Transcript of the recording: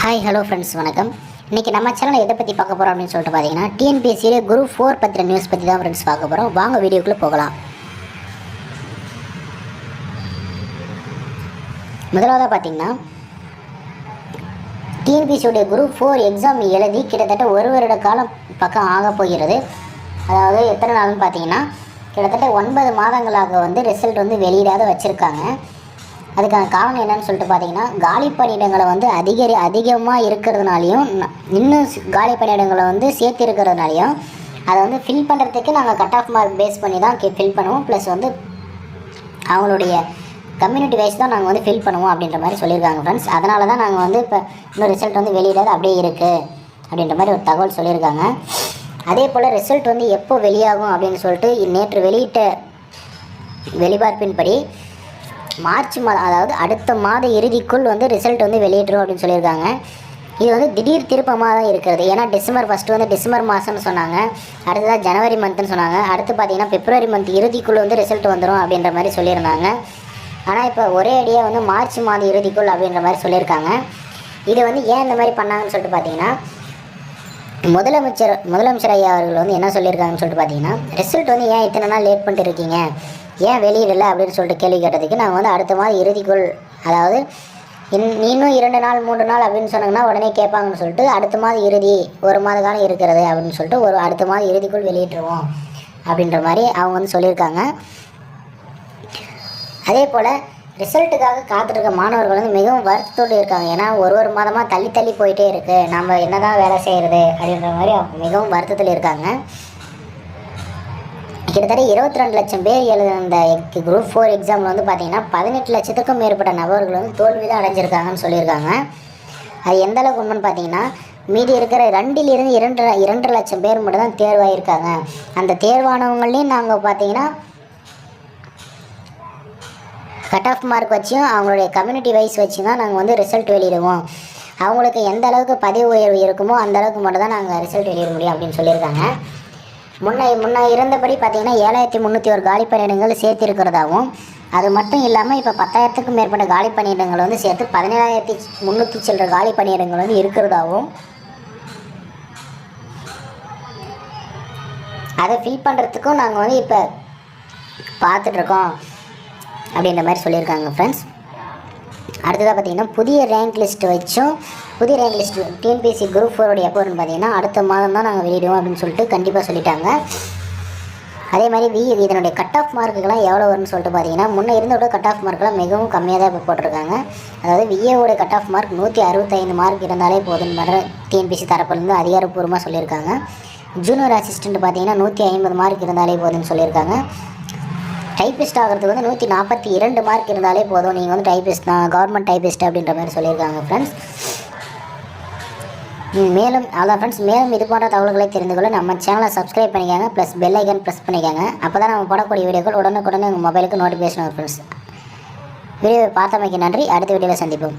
Hi hello friends வணக்கம். இன்றைக்கி நம்ம சேனலில் எதை பற்றி பார்க்க போகிறோம் அப்படின்னு சொல்லிட்டு பார்த்தீங்கன்னா டிஎன்பிஎஸ்சியில் குரூப் 4 பற்றின நியூஸ் பற்றி தான் ஃப்ரெண்ட்ஸ் பார்க்க போகிறோம். வாங்க வீடியோக்குள்ளே போகலாம். முதலாவதாக பார்த்தீங்கன்னா டிஎன்பிஎஸ்சியுடைய குரூப் 4 எக்ஸாம் எழுதி கிட்டத்தட்ட ஒரு வருட காலம் பக்கம் ஆக போகிறது. அதாவது எத்தனை நாள்னு பார்த்தீங்கன்னா கிட்டத்தட்ட 9 மாதங்களாக ரிசல்ட் வெளியிடாத வச்சுருக்காங்க. அதுக்கான காரணம் என்னன்னு சொல்லிட்டு பார்த்தீங்கன்னா காலி பணியிடங்களை அதிகமாக இருக்கிறதுனாலையும் இன்னும் காலி பணியிடங்களை சேர்த்து இருக்கிறதுனாலையும் அதை ஃபில் பண்ணுறதுக்கு நாங்கள் கட் ஆஃப் மார்க் பேஸ் பண்ணி தான் ஃபில் பண்ணுவோம். ப்ளஸ் அவங்களுடைய கம்யூனிட்டி வைஸ் தான் நாங்கள் ஃபில் பண்ணுவோம் அப்படின்ற மாதிரி சொல்லியிருக்காங்க ஃப்ரெண்ட்ஸ். அதனால தான் நாங்கள் இப்போ இன்னும் ரிசல்ட் வெளியிடாது அப்படியே இருக்குது அப்படின்ற மாதிரி ஒரு தகவல் சொல்லியிருக்காங்க. அதே போல் ரிசல்ட் எப்போ வெளியாகும் அப்படின்னு சொல்லிட்டு நேற்று வெளியிட்ட வெளிப்பார்ப்பின்படி மார்ச் மாதம், அதாவது அடுத்த மாத இறுதிக்குள் ரிசல்ட் வெளியிட்டுரும் அப்படின்னு சொல்லியிருக்காங்க. இது திடீர் திருப்பமாக தான் இருக்கிறது. ஏன்னா டிசம்பர் ஃபஸ்ட்டு டிசம்பர் மாதம்னு சொன்னாங்க, அடுத்ததாக ஜனவரி மந்த்னு சொன்னாங்க, அடுத்து பார்த்திங்கன்னா பிப்ரவரி மந்த் இறுதிக்குள் ரிசல்ட் வந்துடும் அப்படின்ற மாதிரி சொல்லியிருந்தாங்க. ஆனால் இப்போ ஒரே அடியாக மார்ச் மாத இறுதிக்குள் அப்படின்ற மாதிரி சொல்லியிருக்காங்க. இது ஏன் இந்த மாதிரி பண்ணாங்கன்னு சொல்லிட்டு பார்த்தீங்கன்னா முதலமைச்சர் ஐயா அவர்கள் என்ன சொல்லியிருக்காங்கன்னு சொல்லிட்டு பார்த்தீங்கன்னா ரிசல்ட் ஏன் இத்தனை நாள் லேட் பண்ணிட்டு இருக்கீங்க, ஏன் வெளியிடலை அப்படின்னு சொல்லிட்டு கேள்வி கேட்டதுக்கு நாங்கள் அடுத்த மாதம் இறுதிக்குள், அதாவது இன்னும் 2 நாள் 3 நாள் அப்படின்னு சொன்னாங்கன்னா உடனே கேட்பாங்கன்னு சொல்லிட்டு அடுத்த மாதம் இறுதி ஒரு மாத காலம் இருக்கிறது அப்படின்னு சொல்லிட்டு அடுத்த மாதம் இறுதிக்குள் வெளியிட்டுருவோம் அப்படின்ற மாதிரி அவங்க சொல்லியிருக்காங்க. அதே போல் ரிசல்ட்டுக்காக காத்திருக்க மாணவர்கள் மிகவும் வருத்தத்தோடு இருக்காங்க. ஏன்னா ஒரு மாதமாக தள்ளி போயிட்டே இருக்குது, நம்ம என்ன தான் வேலை செய்கிறது அப்படின்ற மாதிரி மிகவும் வருத்தத்தில் இருக்காங்க. கிட்டத்தட்ட 22 லட்சம் பேர் எழுதின குரூப் 4 எக்ஸாமில் பார்த்திங்கன்னா 18 லட்சத்துக்கும் மேற்பட்ட நபர்கள் தோல்வி தான் அடைஞ்சிருக்காங்கன்னு சொல்லியிருக்காங்க. அது எந்த அளவுக்கு உண்மைன்னு பார்த்தீங்கன்னா மீதி இருக்கிற 2லிருந்து 2.5 லட்சம் பேர் மட்டும் தான் தேர்வாகியிருக்காங்க. அந்த தேர்வானவங்களையும் நாங்கள் பார்த்திங்கன்னா கட் ஆஃப் மார்க் வச்சும் அவங்களுடைய கம்யூனிட்டி வைஸ் வச்சு தான் நாங்கள் ரிசல்ட் வெளியிடுவோம். அவங்களுக்கு எந்த அளவுக்கு பதவி உயர்வு இருக்குமோ அந்த அளவுக்கு மட்டும் தான் நாங்கள் ரிசல்ட் வெளியிட முடியும் அப்படின்னு சொல்லியிருக்காங்க. முன்ன இருந்தபடி பார்த்திங்கன்னா 7301 காலி பணியிடங்கள் சேர்த்திருக்கிறதாகவும், அது மட்டும் இல்லாமல் இப்போ 10,000க்கும் மேற்பட்ட காலி பணியிடங்கள் சேர்த்து 17,300 சில்லற காலி பணியிடங்கள் இருக்கிறதாகவும், அதை ஃபில் பண்ணுறதுக்கும் நாங்கள் இப்போ பார்த்துட்ருக்கோம் அப்படின்ற மாதிரி சொல்லியிருக்காங்க ஃப்ரெண்ட்ஸ். அடுத்ததாக பார்த்திங்கன்னா புதிய ரேங்க் லிஸ்ட் டிஎன்பிஎஸ்சி குரூப் 4 எப்போ வரும்னு பார்த்தீங்கன்னா அடுத்த மாதம் தான் நாங்கள் வெளியிடுவோம் அப்படின்னு சொல்லிட்டு கண்டிப்பாக சொல்லிட்டாங்க. அதே மாதிரி இதனுடைய கட் ஆஃப் மார்க்குகள்லாம் எவ்வளோ வரும்னு சொல்லிட்டு பார்த்தீங்கன்னா முன்னே இருந்தோட கட் ஆஃப் மார்க்கெலாம் மிகவும் கம்மியாக தான் இப்போ போட்டிருக்காங்க. அதாவது விஏவோட கட் ஆஃப் மார்க் 165 மார்க் இருந்தாலே போதுன்னு மாதிரி டிஎன்பிஎஸ்சி தரப்புலேருந்து அதிகாரப்பூர்வமாக சொல்லியிருக்காங்க. ஜூனியர் அசிஸ்டண்ட் பார்த்தீங்கன்னா 150 மார்க் இருந்தாலே போதுன்னு சொல்லியிருக்காங்க. டைப்பிஸ்ட் ஆகிறதுக்கு 142 மார்க் இருந்தாலே போதும், நீங்கள் டைப்பிஸ்ட் தான், கவர்மெண்ட் டைப்பிஸ்ட் அப்படின்ற மாதிரி சொல்லியிருக்காங்க ஃப்ரெண்ட்ஸ். மேலும் இது போன்ற தகவல்களை தெரிந்து கொள்ள நம்ம சேனலை சப்ஸ்கிரைப் பண்ணிக்கோங்க, ப்ளஸ் பெல் ஐக்கன் ப்ரெஸ் பண்ணிக்கோங்க. அப்போ தான் நம்ம போடக்கூடிய வீடியோக்கள் உடனுக்குடனே உங்கள் மொபைலுக்கு நோட்டிஃபிகேஷன் வரும் ஃப்ரெண்ட்ஸ். வீடியோவை பார்த்தமைக்கு நன்றி. அடுத்த வீடியோவில் சந்திப்போம்.